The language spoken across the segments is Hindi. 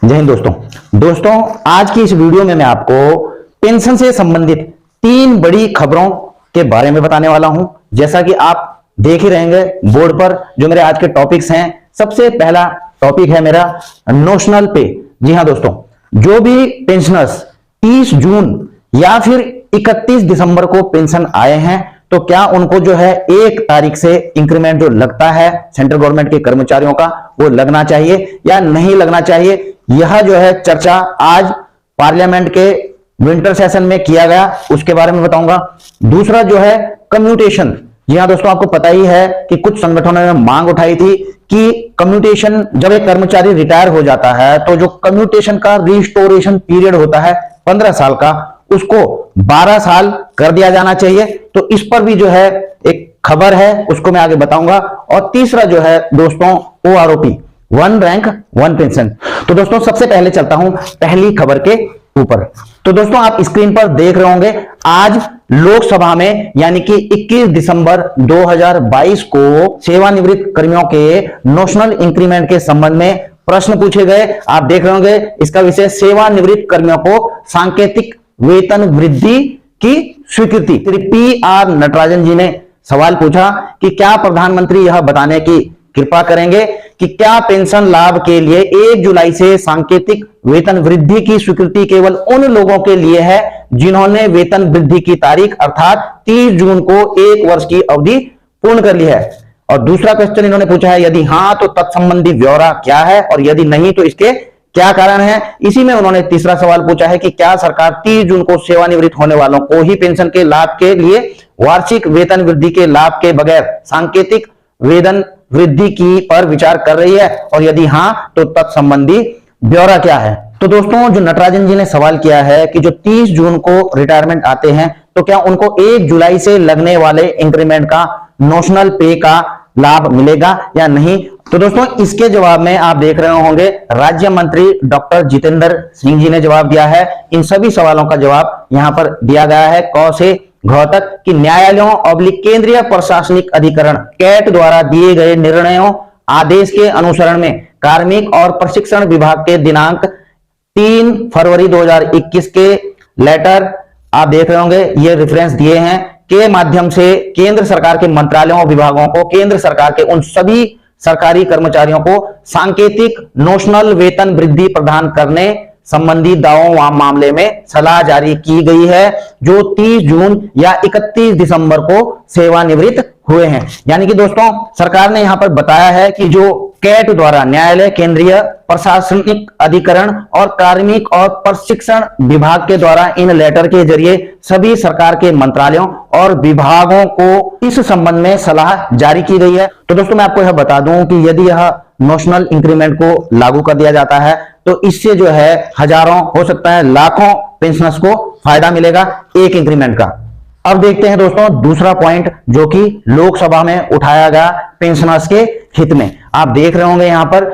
जय हिंद दोस्तों आज की इस वीडियो में मैं आपको पेंशन से संबंधित 3 बड़ी खबरों के बारे में बताने वाला हूं। जैसा कि आप देख ही रहेंगे बोर्ड पर जो मेरे आज के टॉपिक्स हैं। सबसे पहला टॉपिक है मेरा नोशनल पे। जी हां दोस्तों, जो भी पेंशनर्स 30 जून या फिर 31 दिसंबर को पेंशन आए हैं तो क्या उनको जो है 1 तारीख से इंक्रीमेंट जो लगता है सेंट्रल गवर्नमेंट के कर्मचारियों का वो लगना चाहिए या नहीं लगना चाहिए। यह जो है चर्चा आज पार्लियामेंट के विंटर सेशन में किया गया, उसके बारे में बताऊंगा। दूसरा जो है कम्यूटेशन। जी हां दोस्तों, आपको पता ही है कि कुछ संगठनों ने मांग उठाई थी कि कम्यूटेशन, जब एक कर्मचारी रिटायर हो जाता है तो जो कम्यूटेशन का रिस्टोरेशन पीरियड होता है 15 साल का, उसको 12 साल कर दिया जाना चाहिए। तो इस पर भी जो है एक खबर है, उसको मैं आगे बताऊंगा। और तीसरा जो है दोस्तों OROP, 1 रैंक 1 पेंशन। तो दोस्तों सबसे पहले चलता हूं पहली खबर के ऊपर। तो दोस्तों आप स्क्रीन पर देख रहे होंगे, आज लोकसभा में यानी कि 21 दिसंबर 2022 को सेवानिवृत्त कर्मियों के नोशनल इंक्रीमेंट के संबंध में प्रश्न पूछे गए। आप देख रहे होंगे, इसका विषय सेवानिवृत्त कर्मियों को सांकेतिक वेतन वृद्धि की स्वीकृति। श्री PR नटराजन जी ने सवाल पूछा कि क्या प्रधानमंत्री यह बताने की कृपा करेंगे कि क्या पेंशन लाभ के लिए 1 जुलाई से सांकेतिक वेतन वृद्धि की स्वीकृति केवल उन लोगों के लिए है जिन्होंने वेतन वृद्धि की तारीख अर्थात 30 जून को 1 वर्ष की अवधि पूर्ण कर ली है। और दूसरा क्वेश्चन इन्होंने पूछा है, यदि हां तो तत्संबंधी ब्यौरा क्या है और यदि नहीं तो इसके क्या कारण है। इसी में उन्होंने तीसरा सवाल पूछा है कि क्या सरकार 30 जून को सेवानिवृत्त होने वालों को ही पेंशन के लाभ के लिए वार्षिक वेतन वृद्धि के लाभ के बगैर सांकेतिक वेतन वृद्धि की पर विचार कर रही है, और यदि हां तो तत्संबंधी ब्यौरा क्या है। तो दोस्तों जो नटराजन जी ने सवाल किया है कि जो 30 जून को रिटायरमेंट आते हैं तो क्या उनको 1 जुलाई से लगने वाले इंक्रीमेंट का नोशनल पे का लाभ मिलेगा या नहीं। तो दोस्तों इसके जवाब में आप देख रहे होंगे राज्य मंत्री डॉक्टर जितेंद्र सिंह जी ने जवाब दिया है। इन सभी सवालों का जवाब यहां पर दिया गया है क से घ तक कि न्यायालयों ऑब्लिक केंद्रीय प्रशासनिक अधिकरण कैट द्वारा दिए गए निर्णयों आदेश के अनुसरण में कार्मिक और प्रशिक्षण विभाग के दिनांक 3 फरवरी 2021 के लेटर आप देख रहे होंगे, ये रेफरेंस दिए हैं, के माध्यम से केंद्र सरकार के मंत्रालयों विभागों को केंद्र सरकार के उन सभी सरकारी कर्मचारियों को सांकेतिक नोशनल वेतन वृद्धि प्रदान करने संबंधी दावों मामले में सलाह जारी की गई है जो 30 जून या 31 दिसंबर को सेवानिवृत्त हुए हैं। यानी कि दोस्तों सरकार ने यहां पर बताया है कि जो कैट द्वारा न्यायालय केंद्रीय प्रशासनिक अधिकरण और कार्मिक और प्रशिक्षण विभाग के द्वारा इन लेटर के जरिए सभी सरकार के मंत्रालयों और विभागों को इस संबंध में सलाह जारी की गई है। तो दोस्तों मैं आपको यह बता दूं कि यदि यह नोशनल इंक्रीमेंट को लागू कर दिया जाता है तो इससे जो है हजारों हो सकता है लाखों पेंशनर्स को फायदा मिलेगा एक इंक्रीमेंट का। अब देखते हैं दोस्तों दूसरा पॉइंट जो कि लोकसभा में उठाया गया पेंशनर्स के हित में। आप देख रहे होंगे यहां पर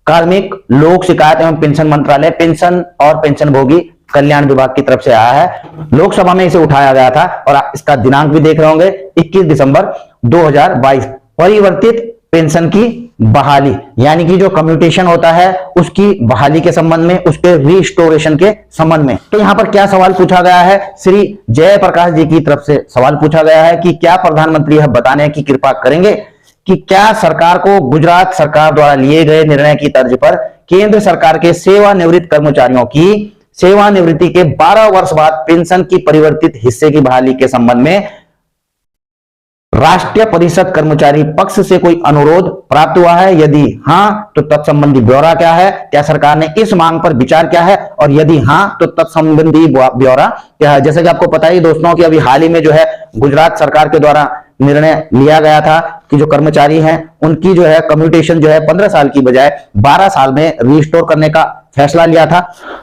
कार्मिक लोक शिकायत एवं पेंशन मंत्रालय पेंशन और पेंशनभोगी कल्याण विभाग की तरफ से आया है। लोकसभा में इसे उठाया गया था और इसका दिनांक भी देख रहे होंगे 21 दिसंबर 2022। परिवर्तित पेंशन की बहाली यानी कि जो कम्यूटेशन होता है उसकी बहाली के संबंध में, उसके रिस्टोरेशन के संबंध में। तो यहां पर क्या सवाल पूछा गया है, श्री जयप्रकाश जी की तरफ से सवाल पूछा गया है कि क्या प्रधानमंत्री यह बताने की कृपा करेंगे कि क्या सरकार को गुजरात सरकार द्वारा लिए गए निर्णय की तर्ज पर केंद्र सरकार के सेवानिवृत्त कर्मचारियों की सेवानिवृत्ति के 12 वर्ष बाद पेंशन की परिवर्तित हिस्से की बहाली के संबंध में राष्ट्रीय परिषद कर्मचारी पक्ष से कोई अनुरोध प्राप्त हुआ है। यदि हां तो तत्संबंधी ब्यौरा क्या है, क्या सरकार ने इस मांग पर विचार किया है, और यदि हां तो तत्संबंधी ब्यौरा क्या है। जैसे कि आपको पता ही दोस्तों कि अभी हाल ही में जो है गुजरात सरकार के द्वारा निर्णय लिया गया था कि जो कर्मचारी हैं उनकी जो है कम्यूटेशन जो है 15 साल की बजाय 12 साल में रिस्टोर करने का फैसला लिया था।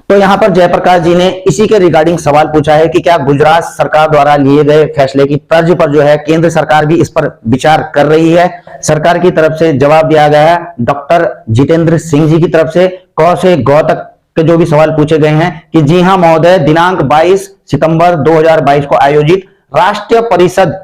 तो यहां पर जयप्रकाश जी ने इसी के रिगार्डिंग सवाल पूछा है कि क्या गुजरात सरकार द्वारा लिए गए फैसले की तर्ज पर जो है केंद्र सरकार भी इस पर विचार कर रही है। सरकार की तरफ से जवाब दिया गया है डॉक्टर जितेंद्र सिंह जी की तरफ से क से ग तक के जो भी सवाल पूछे गए हैं कि जी हां महोदय, दिनांक 22 सितंबर 2022 को आयोजित राष्ट्रीय परिषद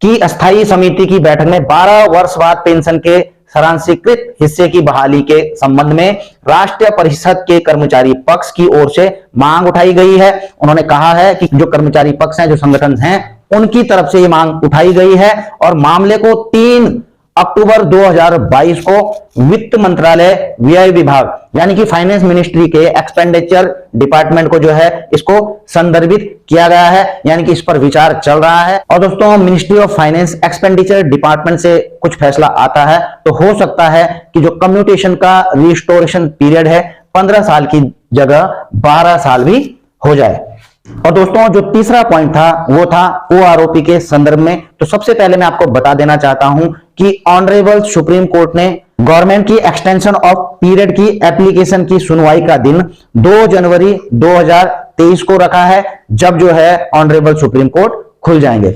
की अस्थायी समिति की बैठक में 12 वर्ष बाद पेंशन के सारांशीकृत हिस्से की बहाली के संबंध में राष्ट्रीय परिषद के कर्मचारी पक्ष की ओर से मांग उठाई गई है। उन्होंने कहा है कि जो कर्मचारी पक्ष हैं, जो संगठन हैं, उनकी तरफ से ये मांग उठाई गई है और मामले को 3 अक्टूबर 2022 को वित्त मंत्रालय व्यय विभाग यानी कि फाइनेंस मिनिस्ट्री के एक्सपेंडिचर डिपार्टमेंट को जो है इसको संदर्भित किया गया है, यानी कि इस पर विचार चल रहा है। और दोस्तों, ministry of finance expenditure department से कुछ फैसला आता है तो हो सकता है कि जो कम्यूटेशन का रिस्टोरेशन पीरियड है 15 साल की जगह 12 साल भी हो जाए। और दोस्तों, जो तीसरा पॉइंट था वो था ओआरओपी के संदर्भ में। तो सबसे पहले मैं आपको बता देना चाहता हूं कि ऑनरेबल सुप्रीम कोर्ट ने गवर्नमेंट की एक्सटेंशन ऑफ पीरियड की एप्लीकेशन की सुनवाई का दिन 2 जनवरी 2023 को रखा है, जब जो है ऑनरेबल सुप्रीम कोर्ट खुल जाएंगे।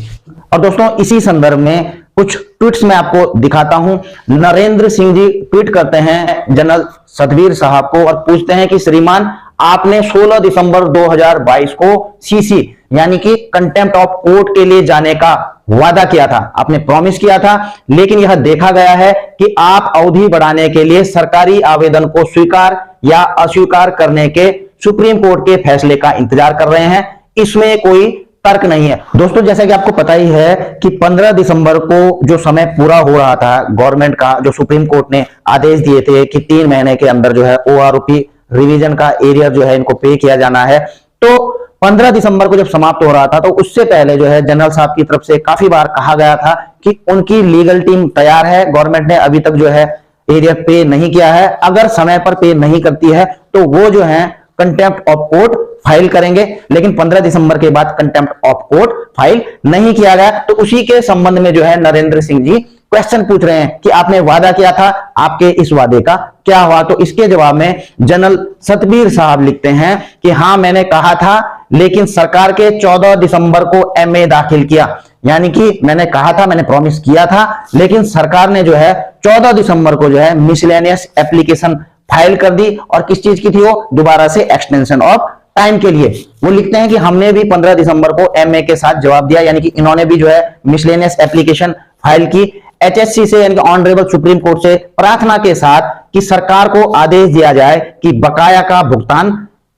और दोस्तों, इसी संदर्भ में कुछ ट्वीट्स मैं आपको दिखाता हूं। नरेंद्र सिंह जी ट्वीट करते हैं जनरल सतबीर साहब को और पूछते हैं कि श्रीमान, आपने 16 दिसंबर 2022 को सीसी यानी कि कंटेम्प्ट ऑफ कोर्ट के लिए जाने का वादा किया था, आपने प्रॉमिस किया था, लेकिन यह देखा गया है कि आप अवधि बढ़ाने के लिए सरकारी आवेदन को स्वीकार या अस्वीकार करने के सुप्रीम कोर्ट के फैसले का इंतजार कर रहे हैं। इसमें कोई तर्क नहीं है। दोस्तों, जैसा कि आपको पता ही है कि 15 दिसंबर को जो समय पूरा हो रहा था गवर्नमेंट का, जो सुप्रीम कोर्ट ने आदेश दिए थे कि 3 महीने के अंदर जो है ओआरओपी रिवीजन का एरिया जो है इनको पे किया जाना है, तो 15 दिसंबर को जब समाप्त हो रहा था तो उससे पहले जो है जनरल साहब की तरफ से काफी बार कहा गया था कि उनकी लीगल टीम तैयार है, गवर्नमेंट ने अभी तक जो है एरिया पे नहीं किया है, अगर समय पर पे नहीं करती है तो वो जो है कंटेम्प्ट ऑफ कोर्ट फाइल करेंगे। लेकिन 15 दिसंबर के बाद कंटेम्प्ट ऑफ कोर्ट फाइल नहीं किया गया, तो उसी के संबंध में जो है नरेंद्र सिंह जी क्वेश्चन पूछ रहे हैं कि आपने वादा किया था, आपके इस वादे का क्या हुआ। तो इसके जवाब में जनरल सतबीर साहब लिखते हैं कि हाँ, मैंने कहा था, लेकिन सरकार के 14 दिसंबर को एमए दाखिल किया, यानी कि मैंने कहा था, मैंने प्रॉमिस किया था, लेकिन सरकार ने जो है 14 दिसंबर को जो है मिसलेनियस एप्लीकेशन फाइल कर दी। और किस चीज की थी वो? दोबारा से एक्सटेंशन ऑफ टाइम के लिए। वो लिखते हैं कि हमने भी 15 दिसंबर को एमए के साथ जवाब दिया, यानी कि इन्होंने भी जो है मिसलेनियस एप्लीकेशन फाइल की एचएससी से, यानी कि ऑनरेबल सुप्रीम कोर्ट से, प्रार्थना के साथ कि सरकार को आदेश दिया जाए कि बकाया का भुगतान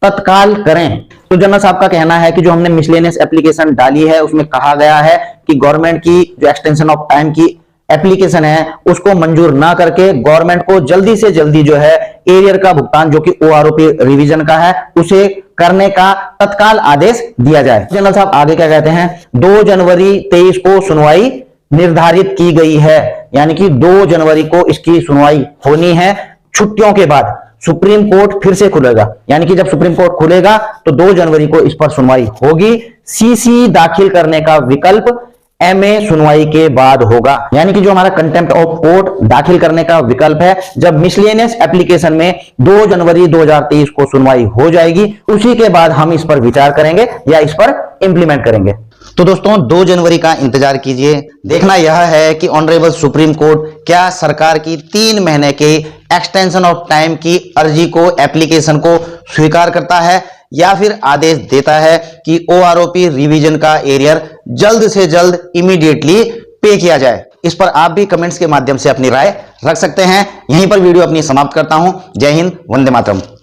तत्काल करें। तो जनरल साहब का कहना है कि जो हमने मिसलेनियस एप्लीकेशन डाली है उसमें कहा गया है कि गवर्नमेंट की जो एक्सटेंशन ऑफ टाइम की एप्लीकेशन है उसको मंजूर ना करके गवर्नमेंट को जल्दी से जल्दी जो है एरियर का भुगतान, जो कि ओआरओपी रिवीजन का है, उसे करने का तत्काल आदेश दिया जाए। जनरल साहब आगे क्या कहते हैं? 2 जनवरी 23 को सुनवाई निर्धारित की गई है, यानी कि 2 जनवरी को इसकी सुनवाई होनी है। छुट्टियों के बाद सुप्रीम कोर्ट फिर से खुलेगा, यानी कि जब सुप्रीम कोर्ट खुलेगा तो 2 जनवरी को इस पर सुनवाई होगी। सीसी दाखिल करने का विकल्प एमए सुनवाई के बाद होगा, यानी कि जो हमारा कंटेम्प्ट ऑफ कोर्ट दाखिल करने का विकल्प है, जब मिसलेनियस एप्लीकेशन में 2 जनवरी 2023 को सुनवाई हो जाएगी, उसी के बाद हम इस पर विचार करेंगे या इस पर इंप्लीमेंट करेंगे। तो दोस्तों, 2 जनवरी का इंतजार कीजिए। देखना यह है कि ऑनरेबल सुप्रीम कोर्ट क्या सरकार की 3 महीने के एक्सटेंशन ऑफ टाइम की अर्जी को, एप्लीकेशन को स्वीकार करता है या फिर आदेश देता है कि ओआरओपी रिवीजन का एरियर जल्द से जल्द इमीडिएटली पे किया जाए। इस पर आप भी कमेंट्स के माध्यम से अपनी राय रख सकते हैं। यहीं पर वीडियो अपनी समाप्त करता हूं। जय हिंद, वंदे मातरम।